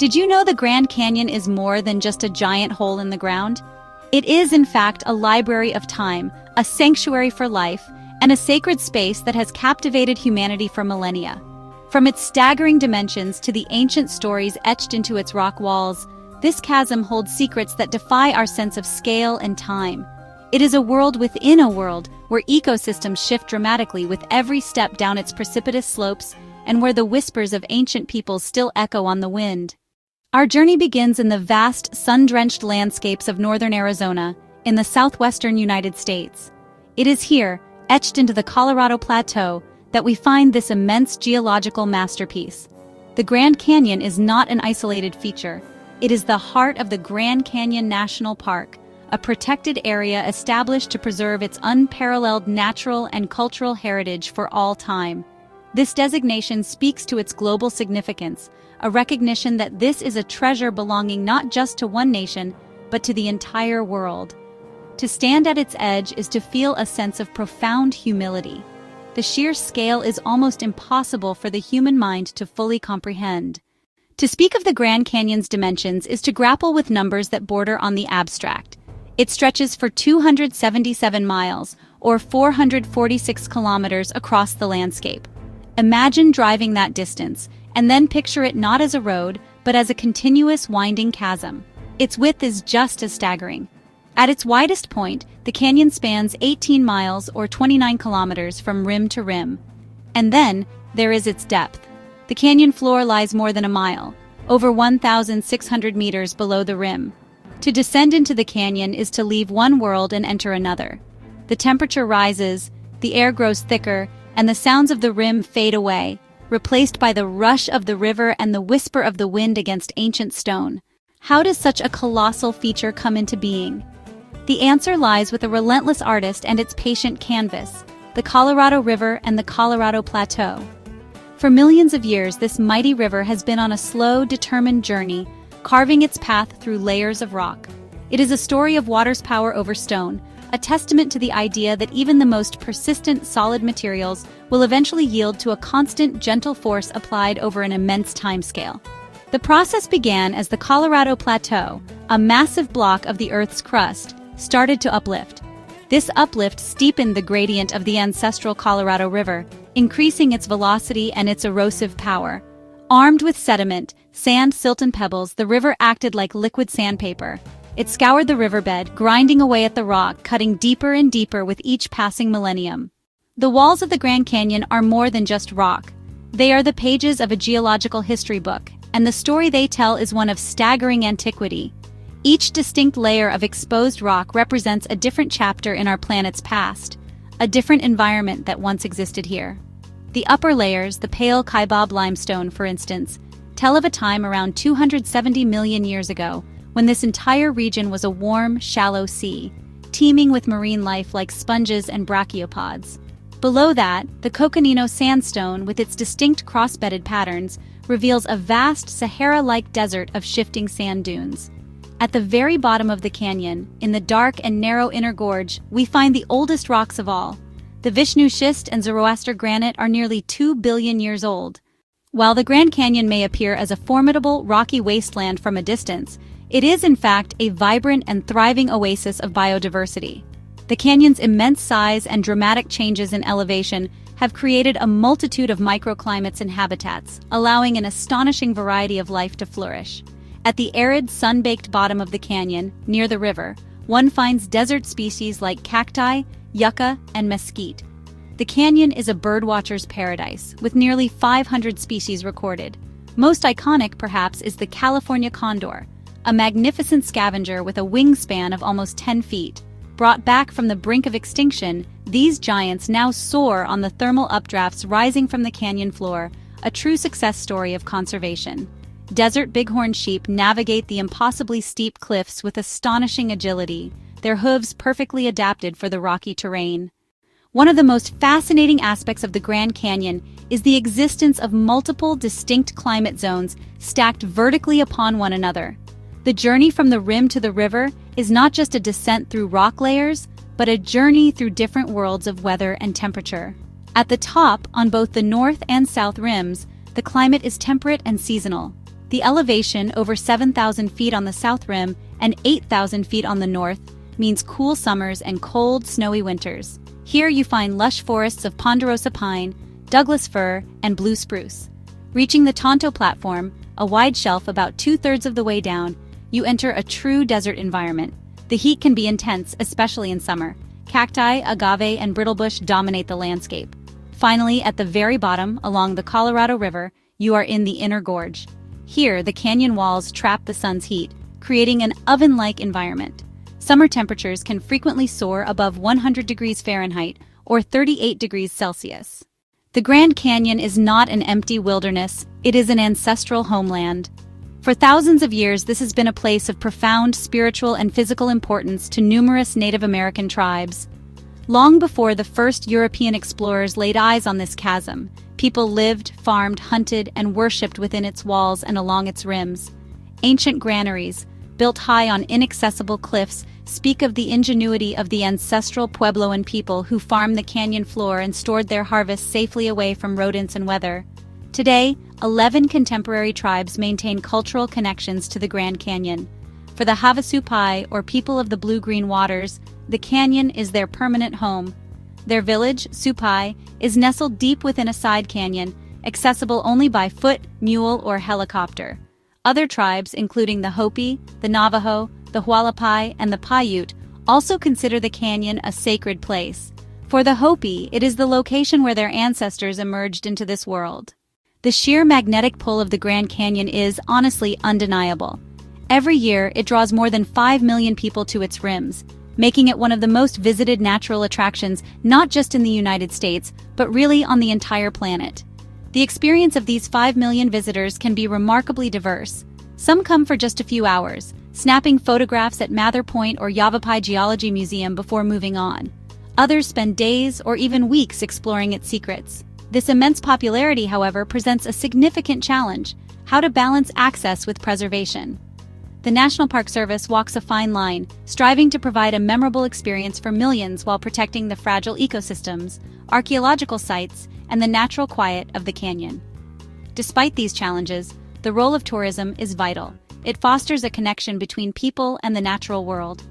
Did you know the Grand Canyon is more than just a giant hole in the ground? It is, in fact, a library of time, a sanctuary for life, and a sacred space that has captivated humanity for millennia. From its staggering dimensions to the ancient stories etched into its rock walls, this chasm holds secrets that defy our sense of scale and time. It is a world within a world, where ecosystems shift dramatically with every step down its precipitous slopes, and where the whispers of ancient peoples still echo on the wind. Our journey begins in the vast, sun-drenched landscapes of northern Arizona, in the southwestern United States. It is here, etched into the Colorado Plateau, that we find this immense geological masterpiece. The Grand Canyon is not an isolated feature. It is the heart of the Grand Canyon National Park, a protected area established to preserve its unparalleled natural and cultural heritage for all time. This designation speaks to its global significance, a recognition that this is a treasure belonging not just to one nation, but to the entire world. To stand at its edge is to feel a sense of profound humility. The sheer scale is almost impossible for the human mind to fully comprehend. To speak of the Grand Canyon's dimensions is to grapple with numbers that border on the abstract. It stretches for 277 miles, or 446 kilometers across the landscape. Imagine driving that distance, and then picture it not as a road, but as a continuous winding chasm. Its width is just as staggering. At its widest point, the canyon spans 18 miles or 29 kilometers from rim to rim. And then, there is its depth. The canyon floor lies more than a mile, over 1,600 meters below the rim. To descend into the canyon is to leave one world and enter another. The temperature rises, the air grows thicker, and the sounds of the rim fade away, replaced by the rush of the river and the whisper of the wind against ancient stone. How does such a colossal feature come into being? The answer lies with a relentless artist and its patient canvas, the Colorado River and the Colorado Plateau. For millions of years, this mighty river has been on a slow, determined journey, carving its path through layers of rock. It is a story of water's power over stone, a testament to the idea that even the most persistent solid materials will eventually yield to a constant, gentle force applied over an immense timescale. The process began as the Colorado Plateau, a massive block of the Earth's crust, started to uplift. This uplift steepened the gradient of the ancestral Colorado River, increasing its velocity and its erosive power. Armed with sediment, sand, silt, and pebbles, the river acted like liquid sandpaper. It scoured the riverbed, grinding away at the rock, cutting deeper and deeper with each passing millennium. The walls of the Grand Canyon are more than just rock. They are the pages of a geological history book, and the story they tell is one of staggering antiquity. Each distinct layer of exposed rock represents a different chapter in our planet's past, a different environment that once existed here. The upper layers, the pale Kaibab limestone, for instance, tell of a time around 270 million years ago, when this entire region was a warm, shallow sea, teeming with marine life like sponges and brachiopods. Below that, the Coconino sandstone, with its distinct cross-bedded patterns, reveals a vast Sahara-like desert of shifting sand dunes. At the very bottom of the canyon, in the dark and narrow inner gorge, we find the oldest rocks of all. The Vishnu schist and Zoroaster granite are nearly 2 billion years old. While the Grand Canyon may appear as a formidable, rocky wasteland from a distance, it is in fact a vibrant and thriving oasis of biodiversity. The canyon's immense size and dramatic changes in elevation have created a multitude of microclimates and habitats, allowing an astonishing variety of life to flourish. At the arid, sun-baked bottom of the canyon, near the river, one finds desert species like cacti, yucca, and mesquite. The canyon is a birdwatcher's paradise, with nearly 500 species recorded. Most iconic, perhaps, is the California condor, a magnificent scavenger with a wingspan of almost 10 feet. Brought back from the brink of extinction, these giants now soar on the thermal updrafts rising from the canyon floor, a true success story of conservation. Desert bighorn sheep navigate the impossibly steep cliffs with astonishing agility, their hooves perfectly adapted for the rocky terrain. One of the most fascinating aspects of the Grand Canyon is the existence of multiple distinct climate zones stacked vertically upon one another. The journey from the rim to the river is not just a descent through rock layers, but a journey through different worlds of weather and temperature. At the top, on both the north and south rims, the climate is temperate and seasonal. The elevation, over 7,000 feet on the south rim and 8,000 feet on the north, means cool summers and cold, snowy winters. Here you find lush forests of ponderosa pine, Douglas fir, and blue spruce. Reaching the Tonto platform, a wide shelf about 2/3 of the way down, you enter a true desert environment. The heat can be intense, especially in summer. Cacti, agave, and brittlebush dominate the landscape. Finally, at the very bottom, along the Colorado River, you are in the inner gorge. Here, the canyon walls trap the sun's heat, creating an oven-like environment. Summer temperatures can frequently soar above 100 degrees Fahrenheit or 38 degrees Celsius. The Grand Canyon is not an empty wilderness, it is an ancestral homeland. For thousands of years, this has been a place of profound spiritual and physical importance to numerous Native American tribes. Long before the first European explorers laid eyes on this chasm, people lived, farmed, hunted, and worshipped within its walls and along its rims. Ancient granaries, built high on inaccessible cliffs, speak of the ingenuity of the ancestral Puebloan people who farmed the canyon floor and stored their harvests safely away from rodents and weather. Today, 11 contemporary tribes maintain cultural connections to the Grand Canyon. For the Havasupai, or people of the blue-green waters, the canyon is their permanent home. Their village, Supai, is nestled deep within a side canyon, accessible only by foot, mule, or helicopter. Other tribes, including the Hopi, the Navajo, the Hualapai, and the Paiute, also consider the canyon a sacred place. For the Hopi, it is the location where their ancestors emerged into this world. The sheer magnetic pull of the Grand Canyon is, honestly, undeniable. Every year, it draws more than 5 million people to its rims, making it one of the most visited natural attractions not just in the United States, but really on the entire planet. The experience of these 5 million visitors can be remarkably diverse. Some come for just a few hours, snapping photographs at Mather Point or Yavapai Geology Museum before moving on. Others spend days or even weeks exploring its secrets. This immense popularity, however, presents a significant challenge: how to balance access with preservation. The National Park Service walks a fine line, striving to provide a memorable experience for millions while protecting the fragile ecosystems, archaeological sites, and the natural quiet of the canyon. Despite these challenges, the role of tourism is vital. It fosters a connection between people and the natural world.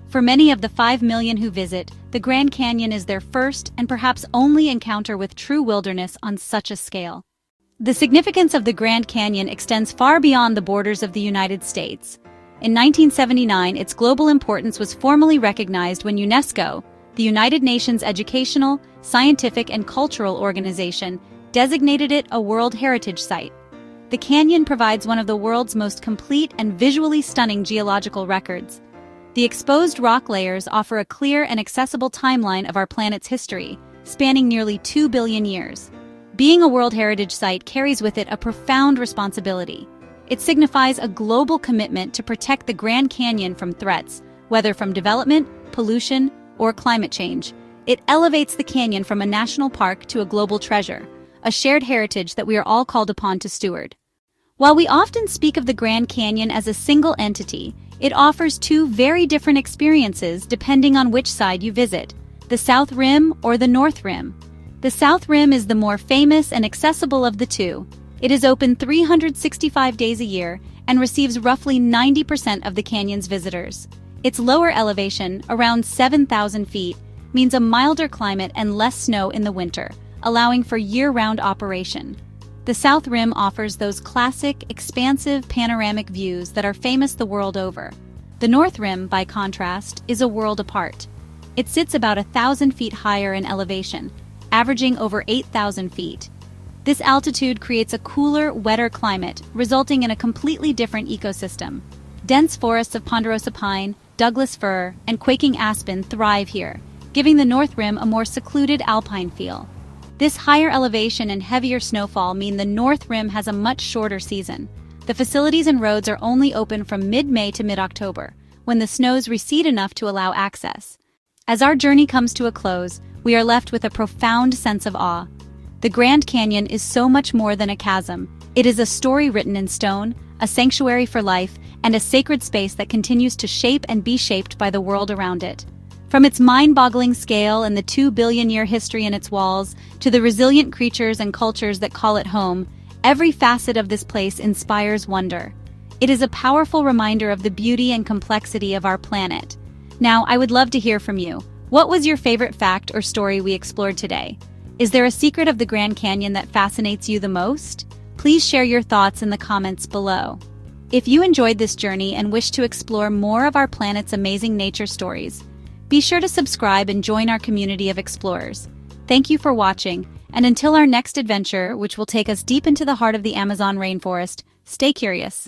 For many of the 5 million who visit, the Grand Canyon is their first and perhaps only encounter with true wilderness on such a scale. The significance of the Grand Canyon extends far beyond the borders of the United States. In 1979, its global importance was formally recognized when UNESCO, the United Nations Educational, Scientific, and Cultural Organization, designated it a World Heritage Site. The canyon provides one of the world's most complete and visually stunning geological records. The exposed rock layers offer a clear and accessible timeline of our planet's history, spanning nearly 2 billion years. Being a World Heritage Site carries with it a profound responsibility. It signifies a global commitment to protect the Grand Canyon from threats, whether from development, pollution, or climate change. It elevates the canyon from a national park to a global treasure, a shared heritage that we are all called upon to steward. While we often speak of the Grand Canyon as a single entity, it offers two very different experiences depending on which side you visit, the South Rim or the North Rim. The South Rim is the more famous and accessible of the two. It is open 365 days a year and receives roughly 90% of the canyon's visitors. Its lower elevation, around 7,000 feet, means a milder climate and less snow in the winter, allowing for year-round operation. The South Rim offers those classic, expansive panoramic views that are famous the world over. The North Rim, by contrast, is a world apart. It sits about 1,000 feet higher in elevation, averaging over 8,000 feet. This altitude creates a cooler, wetter climate, resulting in a completely different ecosystem. Dense forests of ponderosa pine, Douglas fir, and quaking aspen thrive here, giving the North Rim a more secluded alpine feel. This higher elevation and heavier snowfall mean the North Rim has a much shorter season. The facilities and roads are only open from mid-May to mid-October, when the snows recede enough to allow access. As our journey comes to a close, we are left with a profound sense of awe. The Grand Canyon is so much more than a chasm. It is a story written in stone, a sanctuary for life, and a sacred space that continues to shape and be shaped by the world around it. From its mind-boggling scale and the 2 billion-year history in its walls, to the resilient creatures and cultures that call it home, Every facet of this place inspires wonder. It is a powerful reminder of the beauty and complexity of our planet. Now, I would love to hear from you. What was your favorite fact or story we explored today? Is there a secret of the Grand Canyon that fascinates you the most? Please share your thoughts in the comments below. If you enjoyed this journey and wish to explore more of our planet's amazing nature stories, be sure to subscribe and join our community of explorers. Thank you for watching, and until our next adventure, which will take us deep into the heart of the Amazon rainforest, stay curious.